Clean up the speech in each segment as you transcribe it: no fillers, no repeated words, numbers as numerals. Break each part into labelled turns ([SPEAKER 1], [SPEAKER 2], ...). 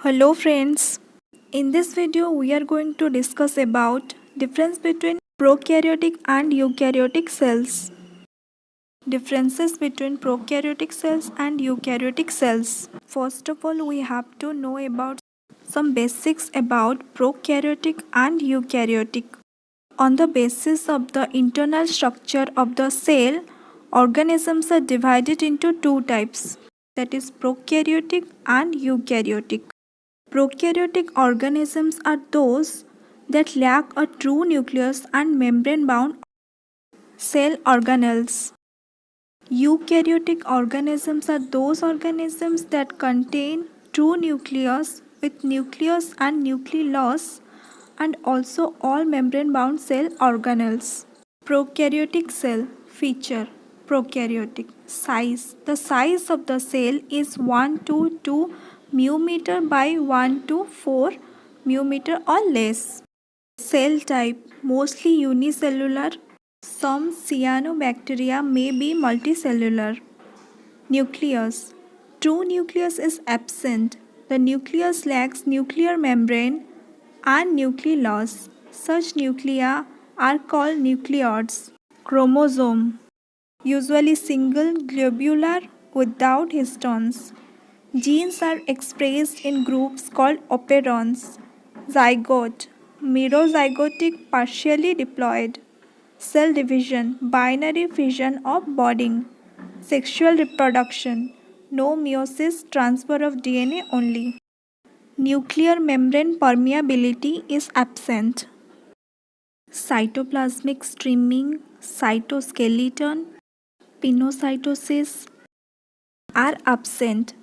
[SPEAKER 1] Hello friends. In this video we are going to discuss about difference between prokaryotic and eukaryotic cells. Differences between prokaryotic cells and eukaryotic cells. First of all, we have to know about some basics about prokaryotic and eukaryotic. On the basis of the internal structure of the cell, organisms are divided into two types, that is prokaryotic and eukaryotic. Prokaryotic organisms are those that lack a true nucleus and membrane-bound cell organelles. Eukaryotic organisms are those organisms that contain true nucleus with nucleus and nucleolus and also all membrane-bound cell organelles. Prokaryotic cell feature. Prokaryotic size. The size of the cell is 1 to 2 μm by 1 to 4 μm or less. Cell type mostly unicellular. Some cyanobacteria may be multicellular. Nucleus. True nucleus is absent. The nucleus lacks nuclear membrane and nucleolus. Such nuclei are called nucleoids. Chromosome. Usually single globular without histones. Genes are expressed in groups called operons. Zygote. Merozygotic, partially diploid. Cell division, binary fission or budding. Sexual reproduction, no meiosis, transfer of DNA only. Nuclear membrane permeability is absent. Cytoplasmic streaming, cytoskeleton, pinocytosis are absent.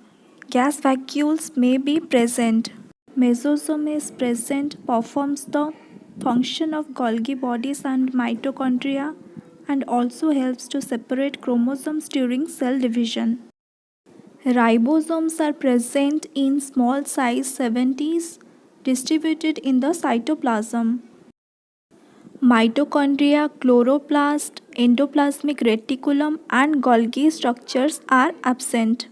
[SPEAKER 1] Gas vacuoles may be present. Mesosome is present, performs the function of Golgi bodies and mitochondria, and also helps to separate chromosomes during cell division. Ribosomes are present in small size 70s distributed in the cytoplasm. Mitochondria, chloroplast, endoplasmic reticulum and Golgi structures are absent.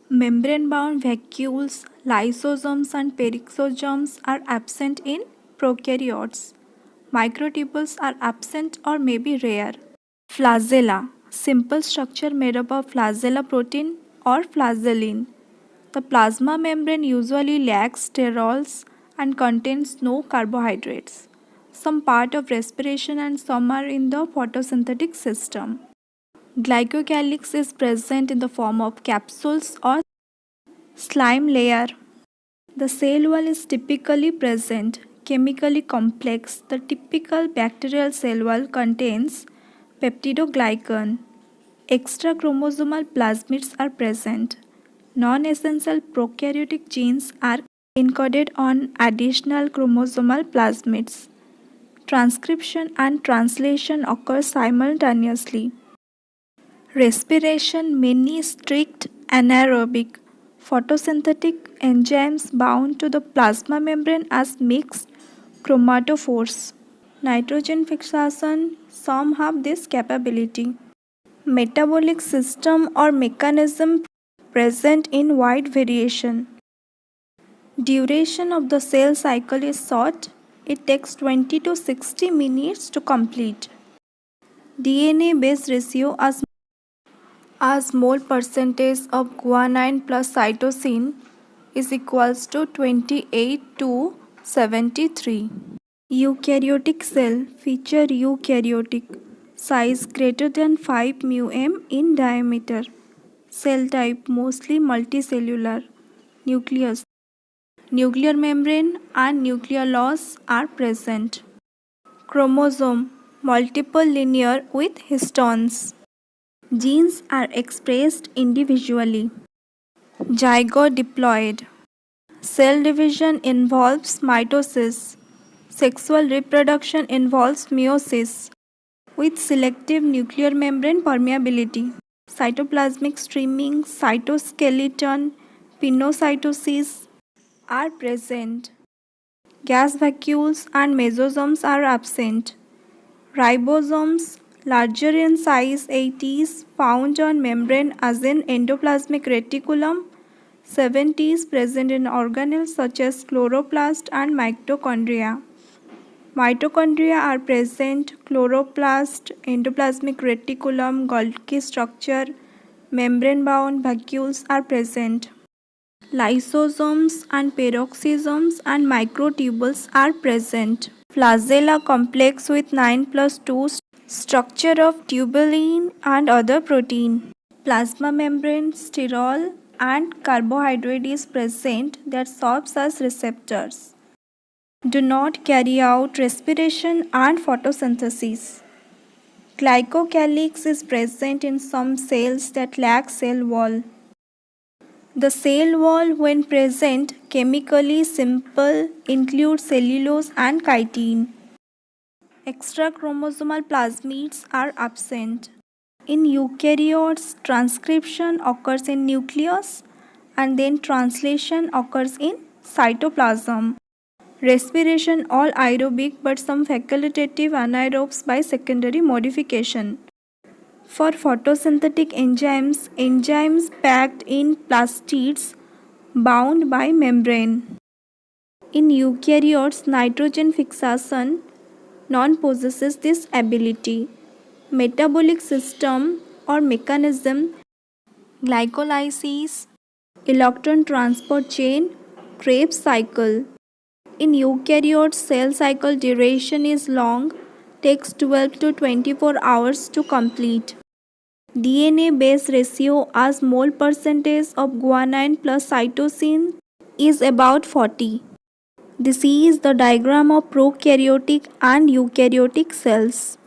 [SPEAKER 1] Membrane-bound vacuoles, lysosomes and peroxisomes are absent in prokaryotes. Microtubules are absent or may be rare. Flagella, simple structure made up of flagella protein or flagellin. The plasma membrane usually lacks sterols and contains no carbohydrates. Some part of respiration and some are in the photosynthetic system. Glycocalyx is present in the form of capsules or slime layer. The cell wall is typically present, chemically complex. The typical bacterial cell wall contains peptidoglycan. Extrachromosomal plasmids are present. Non-essential prokaryotic genes are encoded on additional chromosomal plasmids. Transcription and translation occur simultaneously. Respiration mainly strict anaerobic. Photosynthetic enzymes bound to the plasma membrane as mixed chromatophores. Nitrogen fixation, some have this capability. Metabolic system or mechanism present in wide variation. Duration of the cell cycle is short. It takes 20 to 60 minutes to complete. DNA base ratio as mole percentage of guanine plus cytosine is equals to 28 to 73. Eukaryotic cell feature eukaryotic, size greater than 5 μm in diameter. Cell type mostly multicellular. Nucleus. Nuclear membrane and nucleolus are present. Chromosome multiple linear with histones. Genes are expressed individually. Zygote diploid. Cell division involves mitosis. Sexual reproduction involves meiosis with selective nuclear membrane permeability. Cytoplasmic streaming, cytoskeleton, pinocytosis are present. Gas vacuoles and mesosomes are absent. Ribosomes, larger in size 80s, found on membrane as in endoplasmic reticulum, 70 is present in organelles such as chloroplast and mitochondria. Mitochondria are present, chloroplast, endoplasmic reticulum, Golgi structure, membrane-bound vacuoles are present. Lysosomes and peroxisomes and microtubules are present. Flagella complex with 9+2 structure of tubulin and other protein. Plasma membrane, sterol and carbohydrate is present that serves as receptors. Do not carry out respiration and photosynthesis. Glycocalyx is present in some cells that lack cell wall. The cell wall, when present, chemically simple, includes cellulose and chitin. Extrachromosomal plasmids are absent. In eukaryotes, transcription occurs in nucleus and then translation occurs in cytoplasm. Respiration all aerobic but some facultative anaerobes by secondary modification. For photosynthetic enzymes, enzymes packed in plastids bound by membrane. In eukaryotes, nitrogen fixation non-possesses this ability. Metabolic system or mechanism, glycolysis, electron transport chain, Krebs cycle. In eukaryotes, cell cycle duration is long, takes 12 to 24 hours to complete. DNA base ratio as mole percentage of guanine plus cytosine is about 40. This is the diagram of prokaryotic and eukaryotic cells.